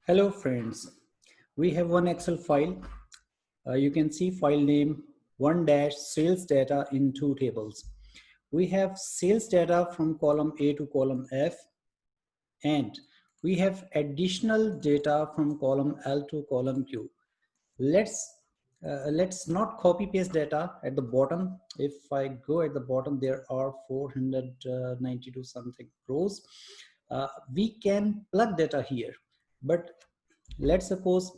Hello friends, we have one Excel file. You can see file name 1-sales data in two tables. We have sales data from column A to column F, and we have additional data from column L to column Q. Let's not copy paste data at the bottom. If I go at the bottom, there are 492 something rows. We can plug data here, but let's suppose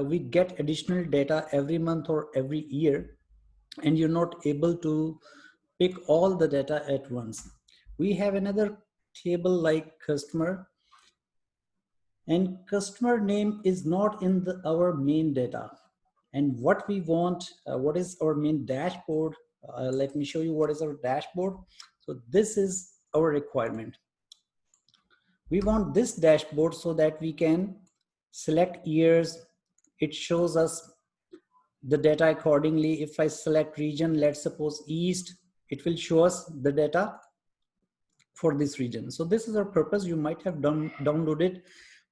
we get additional data every month or every year, and you're not able to pick all the data at once. We have another table like customer, and customer name is not in our main data. And what we want, what is our main dashboard? Let me show you what is our dashboard. So this is our requirement. We want this dashboard so that we can select years. It shows us the data accordingly. If I select region, let's suppose East, it will show us the data for this region. So this is our purpose. You might have downloaded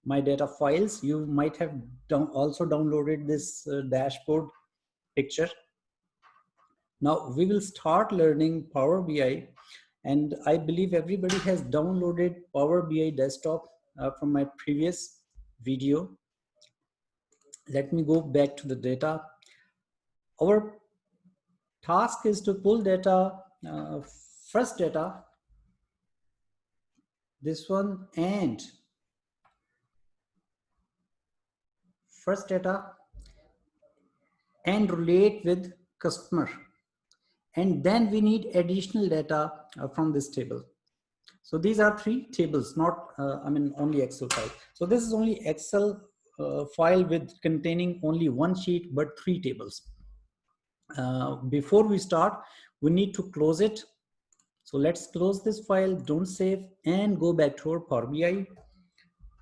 my data files. You might have also downloaded this dashboard picture. Now we will start learning Power BI, and I believe everybody has downloaded Power BI desktop from my previous video. Let me go back to the data. Our task is to pull data, first data, this one, and first data, and relate with customer. And then we need additional data from this table. So these are three tables, not, only Excel file. So this is only Excel file with containing only one sheet, but three tables. Before we start, we need to close it. So let's close this file, don't save, and go back to our Power BI.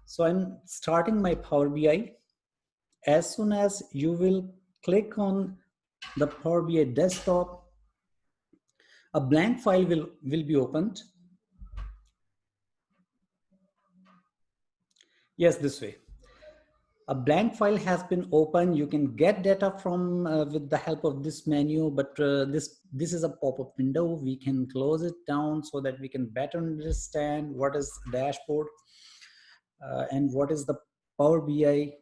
So I'm starting my Power BI. As soon as you will click on the Power BI desktop, a blank file will be opened. Yes, this way. A blank file has been opened. You can get data from with the help of this menu, but this is a pop-up window. We can close it down so that we can better understand what is dashboard and what is the Power BI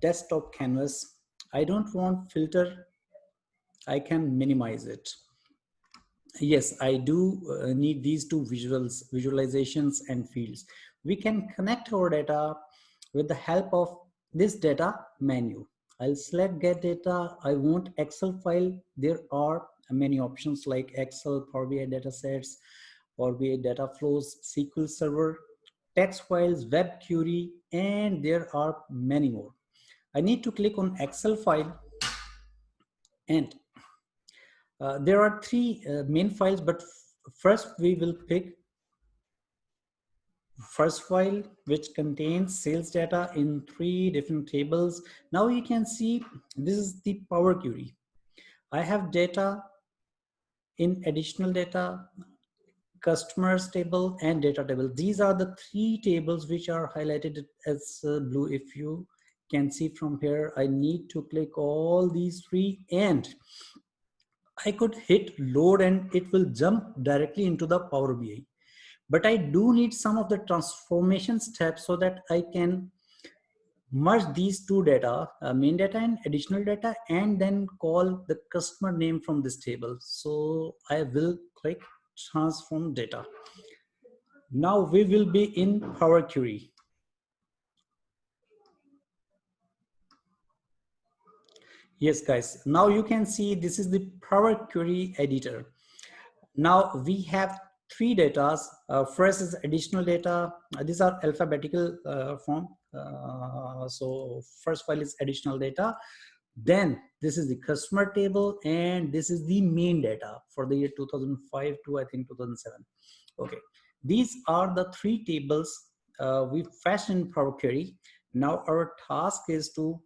desktop canvas. I don't want filter. I can minimize it. Yes, I do need these two visualizations and fields. We can connect our data with the help of this data menu. I'll select get data. I want Excel file. There are many options like Excel, Power BI datasets, Power BI data flows, SQL Server, text files, web query, and there are many more. I need to click on Excel file, and there are three main files, but first we will pick first file, which contains sales data in three different tables. Now you can see this is the Power Query. I have data in additional data, customers table, and data table. These are the three tables which are highlighted as blue. If you can see from here, I need to click all these three, and I could hit load and it will jump directly into the Power BI. But I do need some of the transformation steps so that I can merge these two data, main data and additional data, and then call the customer name from this table. So I will click transform data. Now we will be in Power Query. Yes, guys, now you can see this is the Power Query editor. Now we have three data. First is additional data. These are alphabetical form. So first file is additional data. Then this is the customer table, and this is the main data for the year 2005 to I think 2007. Okay, these are the three tables we fetched in Power Query. Now our task is to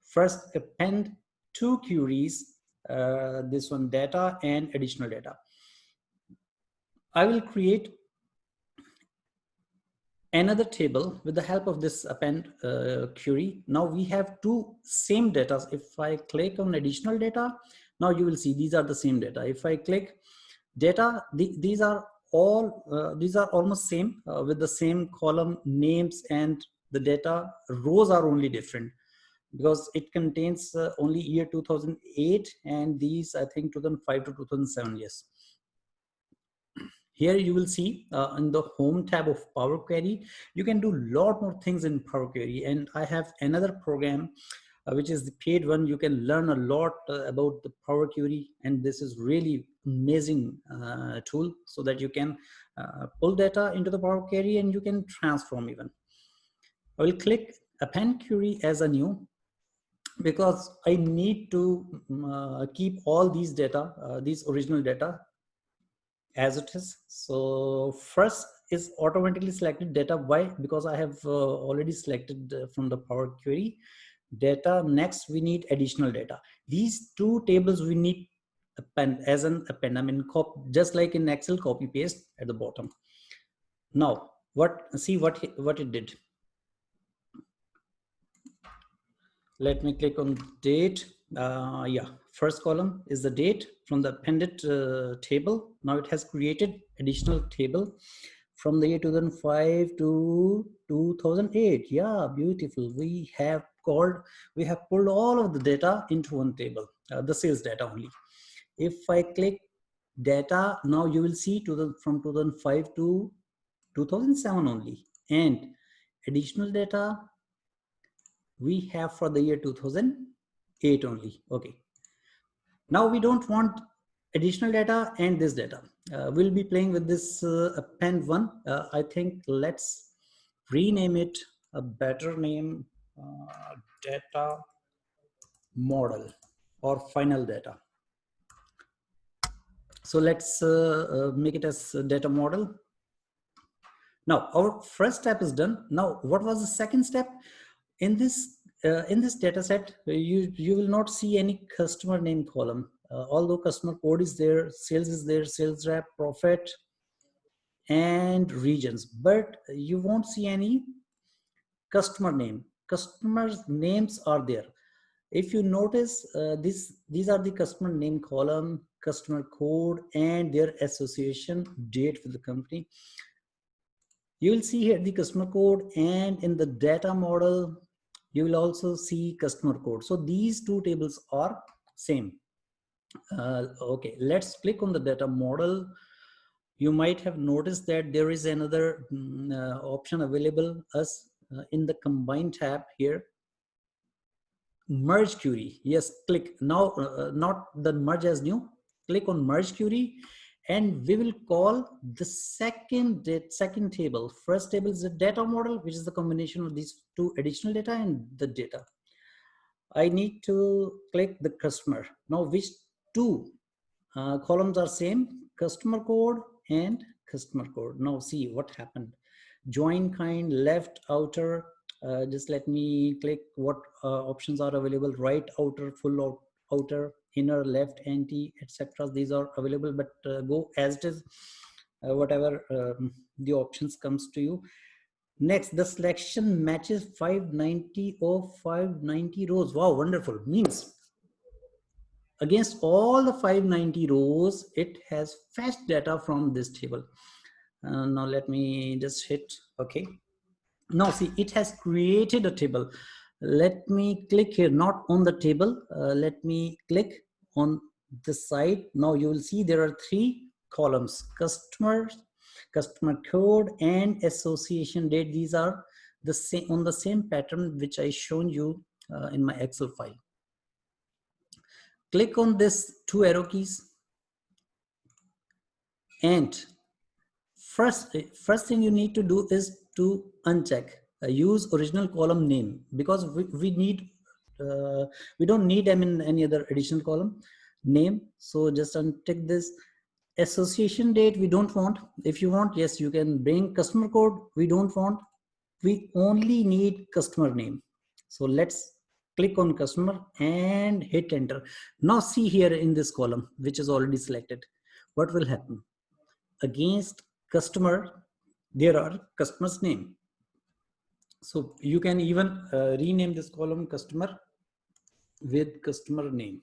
first append two queries, this one data and additional data. I will create another table with the help of this append query. Now we have two same data. If I click on additional data, now you will see these are the same data. If I click data, these are all these are almost same with the same column names, and the data rows are only different because it contains only year 2008, and these I think 2005 to 2007. Yes. Here you will see in the home tab of Power Query, you can do a lot more things in Power Query. And I have another program, which is the paid one. You can learn a lot about the Power Query. And this is really amazing tool so that you can pull data into the Power Query and you can transform even. I will click append query as a new, because I need to keep all these data, these original data as it is. So first is automatically selected data. Why? Because I have already selected from the Power Query data. Next we need additional data. These two tables we need append as an append. I mean just like in Excel, copy paste at the bottom. Now see what it did. Let me click on date. Yeah, first column is the date from the appended table. Now it has created additional table from the year 2005 to 2008. Yeah, beautiful. We have pulled all of the data into one table, the sales data only. If I click data, now you will see from 2005 to 2007 only, and additional data we have for the year 2008 only. Okay, now we don't want additional data and this data. We'll be playing with this append one. I think let's rename it a better name, data model or final data. So let's make it as data model. Now our first step is done. Now what was the second step? In this data set, you will not see any customer name column. Although customer code is there, sales is there, sales rep, profit, and regions, but you won't see any customer name. Customers names are there. If you notice, these are the customer name column, customer code, and their association date with the company. You will see here the customer code, and in the data model you will also see customer code. So these two tables are same. Okay, let's click on the data model. You might have noticed that there is another option available as in the combine tab here. Merge query. Yes, click now, not the merge as new. Click on merge query, and we will call the second table. First table is the data model, which is the combination of these two additional data and the data. I need to click the customer. Now which two columns are same? Customer code and customer code. Now see what happened. Join kind, left, outer. Just let me click what options are available. Right, outer, full outer, inner, left, anti, etc. These are available, but go as it is, whatever the options comes to you. Next, the selection matches 590 of 590 rows. Wow, wonderful. Means against all the 590 rows, it has fetched data from this table. Now let me just hit OK. Now see, it has created a table. Let me click here, not on the table. Let me click on the side. Now you will see there are three columns: customers, customer code, and association date. These are the same on the same pattern which I shown you in my Excel file. Click on this two arrow keys, and first thing you need to do is to uncheck use original column name, because we need we don't need them in any other additional column name. So just untick this. Association date we don't want. If you want, yes, you can bring customer code. We don't want. We only need customer name. So let's click on customer and hit enter. Now see here in this column, which is already selected, what will happen? Against customer, there are customer's name. So you can even rename this column customer with customer name.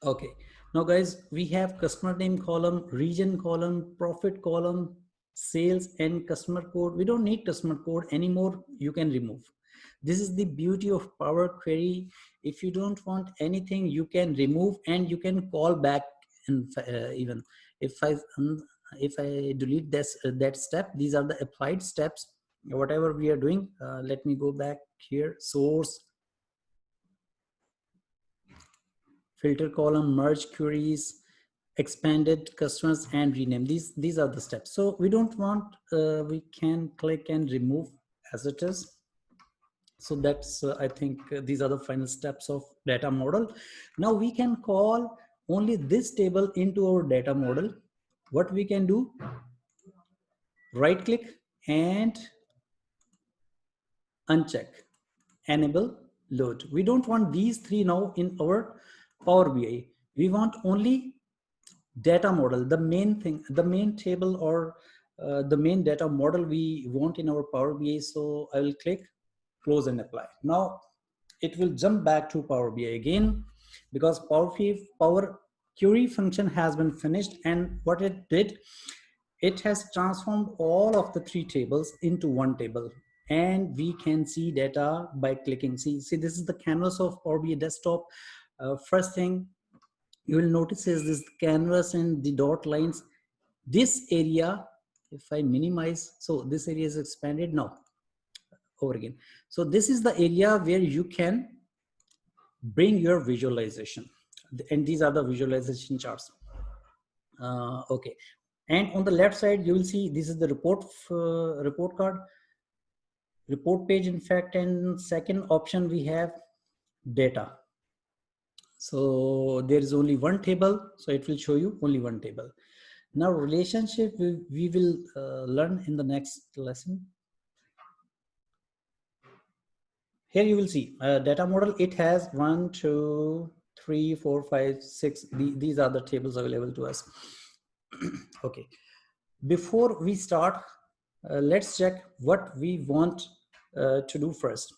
Okay, now guys, we have customer name column, region column, profit column, sales, and customer code. We don't need customer code anymore. You can remove. This is the beauty of Power Query. If you don't want anything, you can remove and you can call back. And even if I delete this that step, these are the applied steps. Whatever we are doing, let me go back here. Source, filter column, merge queries, expanded customers, and rename. These are the steps. So we don't want, we can click and remove as it is. So that's I think these are the final steps of data model. Now we can call only this table into our data model. What we can do, right click and uncheck, enable load. We don't want these three now in our Power BI. We want only data model, the main thing, the main table, or the main data model we want in our Power BI. So I will click close and apply. Now it will jump back to Power BI again, because Power Query function has been finished. And what it did, it has transformed all of the three tables into one table, and we can see data by clicking. See, this is the canvas of Power BI desktop. First thing you will notice is this canvas and the dot lines. This area, if I minimize, so this area is expanded now. Over again. So this is the area where you can bring your visualization, and these are the visualization charts. Okay, and on the left side you will see this is the report card, report page, in fact. And second option we have data. So there is only one table, so it will show you only one table. Now relationship we will learn in the next lesson. Here you will see data model. It has 1, 2, 3, 4, 5, 6. These are the tables available to us. Okay, before we start, let's check what we want to do first.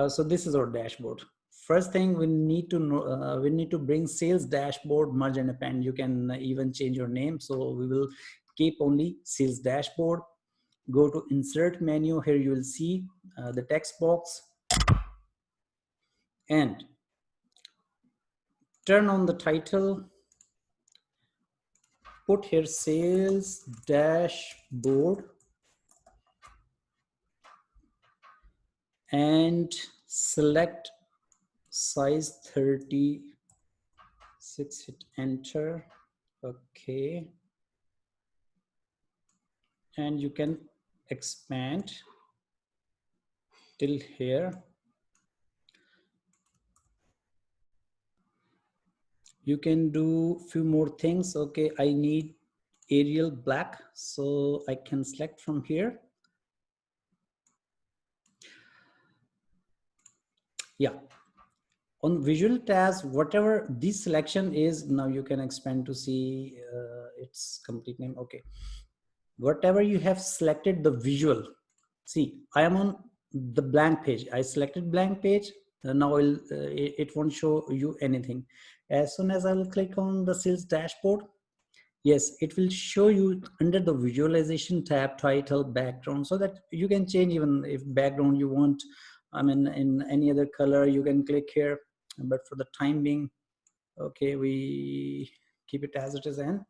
So this is our dashboard. First thing we need to know, we need to bring sales dashboard, merge and append. You can even change your name. So we will keep only sales dashboard. Go to insert menu. Here you will see the text box, and turn on the title. Put here sales dashboard and select size 36, hit enter. Okay, and you can expand till here. You can do few more things. Okay, I need Arial black, so I can select from here. Yeah, on visual tabs, whatever this selection is, now you can expand to see its complete name. Okay, whatever you have selected the visual. See, I am on the blank page. I selected blank page. Now it won't show you anything. As soon as I will click on the sales dashboard, yes, it will show you under the visualization tab, title, background, so that you can change. Even if background you want, I mean, in any other color, you can click here. But for the time being, okay, we keep it as it is, and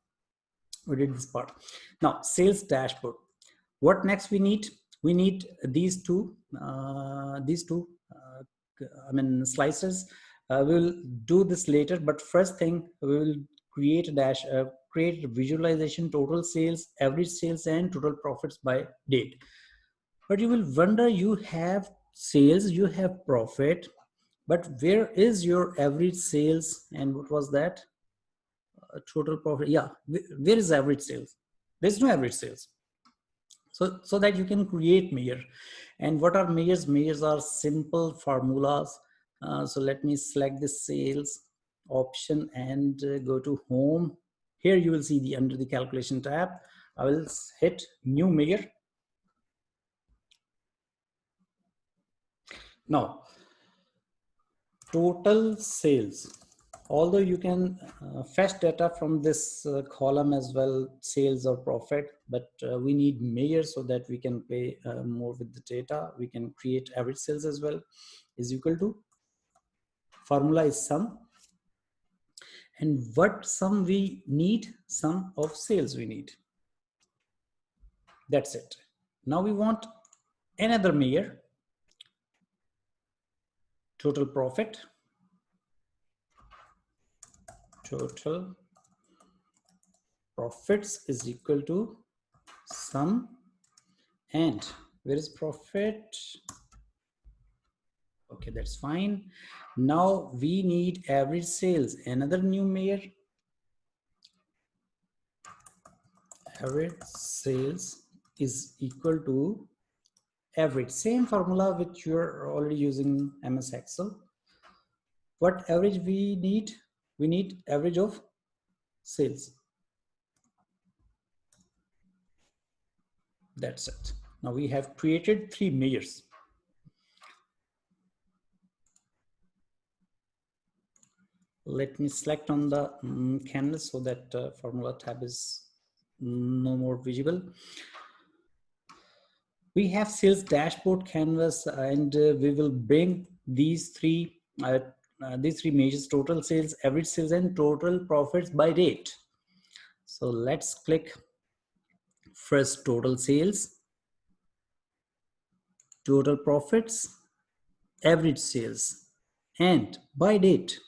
we did this part. Now sales dashboard. What next we need? We need these two I mean slices. We will do this later, but first thing we will create a create visualization, total sales, average sales, and total profits by date. But you will wonder, you have sales, you have profit, but where is your average sales? And what was that? Total profit. Yeah, where is average sales? There's no average sales. So that you can create measure. And what are measures? Measures are simple formulas. So let me select the sales option and go to home. Here you will see the under the calculation tab. I will hit new measure. Now, total sales. Although you can fetch data from this column as well, sales or profit, but we need measures so that we can play more with the data. We can create average sales as well, is equal to, formula is sum, and what sum we need, sum of sales we need. That's it. Now we want another measure, total profit. Total profits is equal to sum, and where is profit? Okay, that's fine. Now we need average sales, another new measure. Average sales is equal to average, same formula which you're already using MS Excel. What average we need? We need average of sales. That's it. Now we have created three measures. Let me select on the canvas so that formula tab is no more visible. We have sales dashboard canvas, and we will bring these three measures: total sales, average sales, and total profits by date. So let's click first total sales, total profits, average sales, and by date.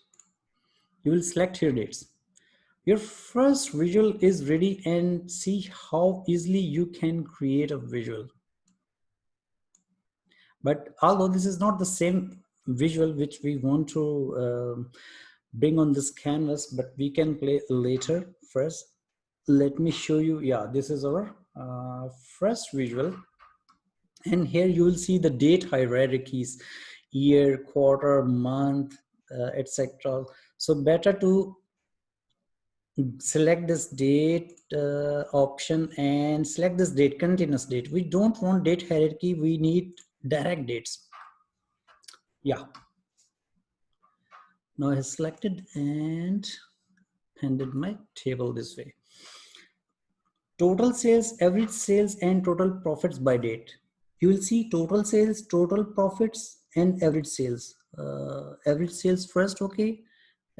You will select here dates. Your first visual is ready, and see how easily you can create a visual. But although this is not the same visual which we want to bring on this canvas, but we can play later. First, let me show you. Yeah, this is our first visual. And here you will see the date hierarchies: year, quarter, month, etc. So better to select this date option and select this date, continuous date. We don't want date hierarchy, we need direct dates. Yeah, now I have selected and handed my table this way. Total sales, average sales, and total profits by date. You will see total sales, total profits, and average sales. Average sales first. Okay,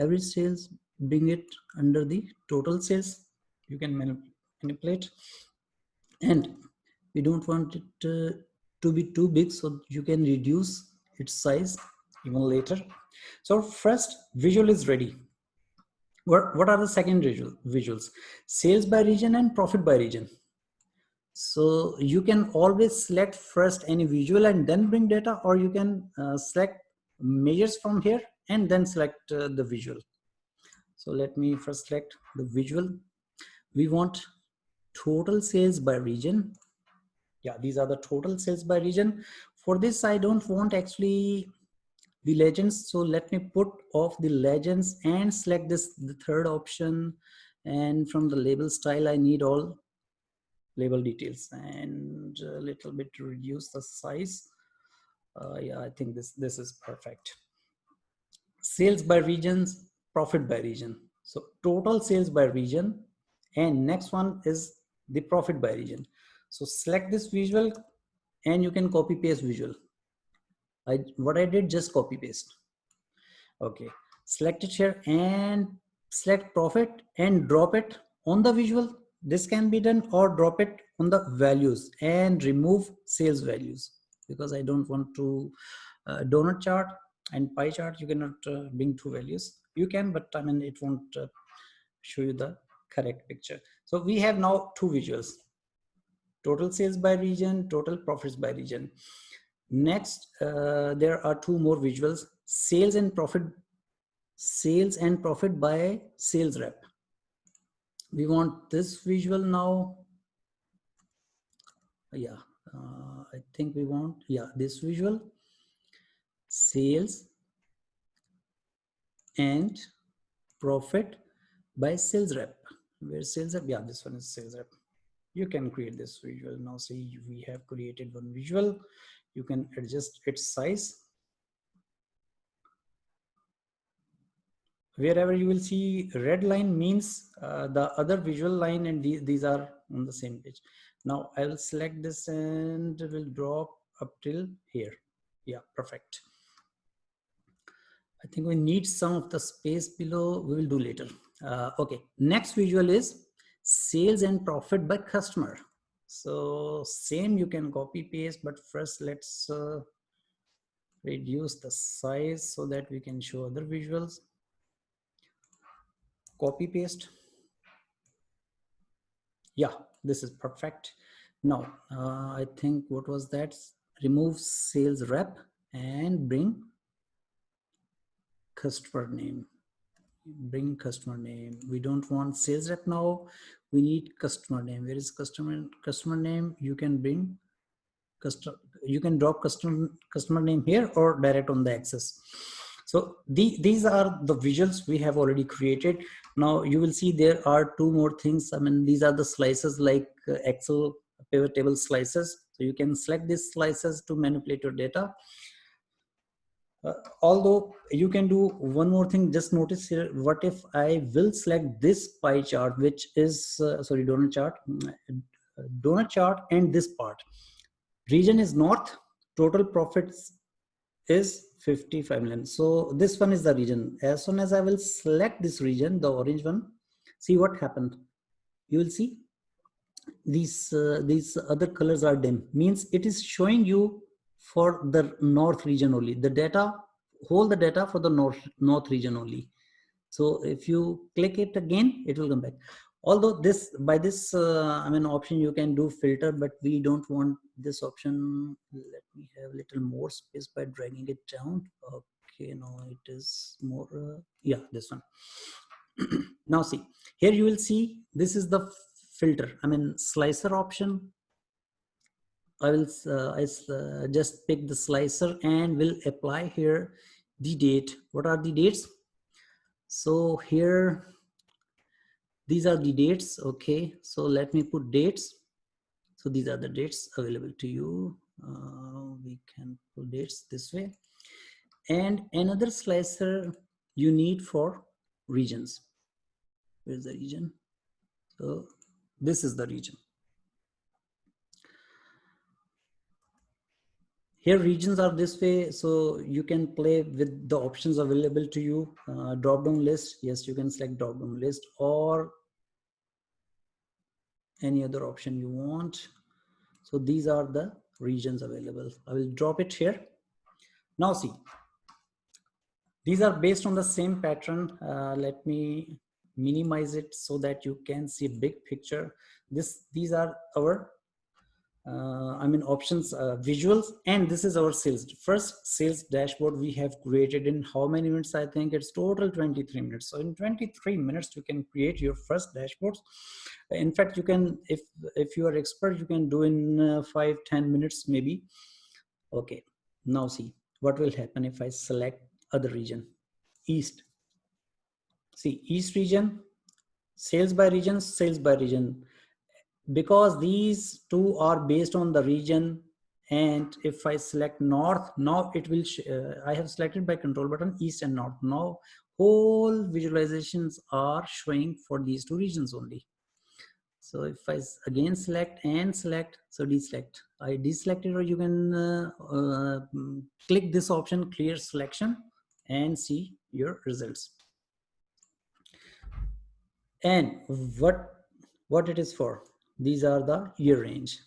average sales, bring it under the total sales. You can manipulate, and we don't want it to be too big, so you can reduce its size even later. So first visual is ready. What are the second visuals? Sales by region and profit by region. So you can always select first any visual and then bring data, or you can select measures from here and then select the visual. So let me first select the visual. We want total sales by region. Yeah, these are the total sales by region. For this, I don't want actually the legends, so let me put off the legends and select this, the third option. And from the label style, I need all label details, and a little bit reduce the size. Yeah, I think this is perfect. Sales by regions, profit by region. So total sales by region, and next one is the profit by region. So select this visual, and you can copy paste visual. What I did, just copy paste. Okay, select it here and select profit and drop it on the visual. This can be done, or drop it on the values and remove sales values, because I don't want to donut chart and pie chart. You cannot bring two values. You can, but I mean it won't show you the correct picture. So we have now two visuals: total sales by region, total profits by region. Next, there are two more visuals: sales and profit by sales rep. We want this visual now. Yeah, I think we want, yeah, this visual: sales and profit by sales rep. Where sales rep? Yeah, this one is sales rep. You can create this visual now. See, we have created one visual. You can adjust its size. Wherever you will see red line means the other visual line, and these are on the same page. Now I will select this and will drop up till here. Yeah, perfect. I think we need some of the space below. We will do later. Okay, next visual is sales and profit by customer. So same, you can copy paste, but first let's reduce the size so that we can show other visuals. Copy paste. Yeah, this is perfect. Now I think what was that? Remove sales rep and bring customer name. Bring customer name. We don't want sales rep now. We need customer name. Where is customer name? You can bring customer. You can drop customer name here or direct on the axis. So these are the visuals we have already created. Now you will see there are two more things. I mean, these are the slices like Excel pivot table slices. So you can select these slices to manipulate your data. Although you can do one more thing, just notice here, what if I will select this pie chart, which is, sorry, donut chart and this part. Region is North, total profits is 55 million. So this one is the region. As soon as I will select this region, the orange one, see what happened. You will see these other colors are dim, means it is showing you for the North region only. The data, hold the data for the North region only. So if you click it again, it will come back. Although this, by this, I mean, option you can do filter, but we don't want this option. Let me have a little more space by dragging it down. Okay, no, it is more, yeah, this one. Now see, here you will see, this is the filter, I mean, slicer option. I will just pick the slicer and will apply here the date. What are the dates? So here, these are the dates. Okay, so let me put dates. So these are the dates available to you. We can put dates this way. And another slicer you need for regions. Where's the region? So this is the region. Here regions are this way, so you can play with the options available to you. Drop down list, yes, you can select drop down list or any other option you want. So these are the regions available. I will drop it here. Now see, these are based on the same pattern. Let me minimize it so that you can see a big picture. These are our I mean options, visuals, and this is our first sales dashboard we have created in how many minutes? I think it's total 23 minutes. So in 23 minutes you can create your first dashboards. In fact, you can, if you are expert, you can do in 5-10 minutes maybe. Okay, now see what will happen if I select other region, East. See, East region, sales by region, sales by region. Because these two are based on the region, and if I select North, now it will I have selected by control button East and North. Now whole visualizations are showing for these two regions only. So if I again select and select, so deselect, I deselected, or you can click this option, clear selection, and see your results. And what it is for, these are the year range.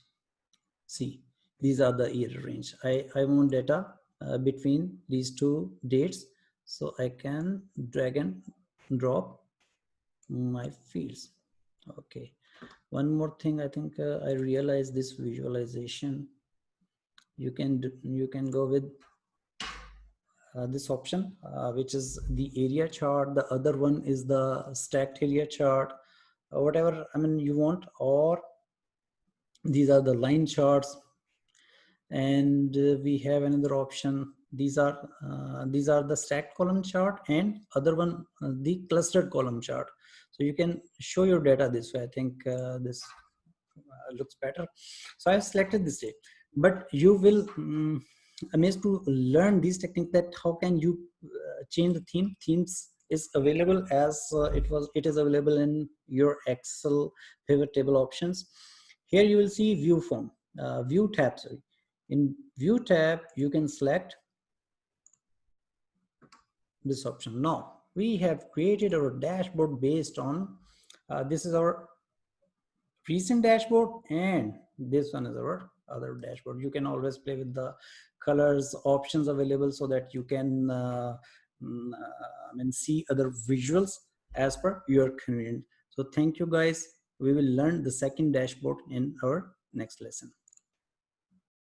See, these are the year range. I want data between these two dates, so I can drag and drop my fields. Okay, one more thing, I think I realized this visualization. You can go with this option, which is the area chart. The other one is the stacked area chart, whatever, I mean, you want, or these are the line charts. And we have another option. These are the stacked column chart, and other one the clustered column chart. So you can show your data this way. I think this looks better. So I've selected this date, but you will amazed to learn these techniques, that how can you change the themes is available as it is available in your Excel pivot table options. Here you will see view form, view tab, sorry. In view tab, you can select this option. Now we have created our dashboard based on this is our recent dashboard, and this one is our other dashboard. You can always play with the colors options available so that you can see other visuals as per your convenience. So thank you guys. We will learn the second dashboard in our next lesson.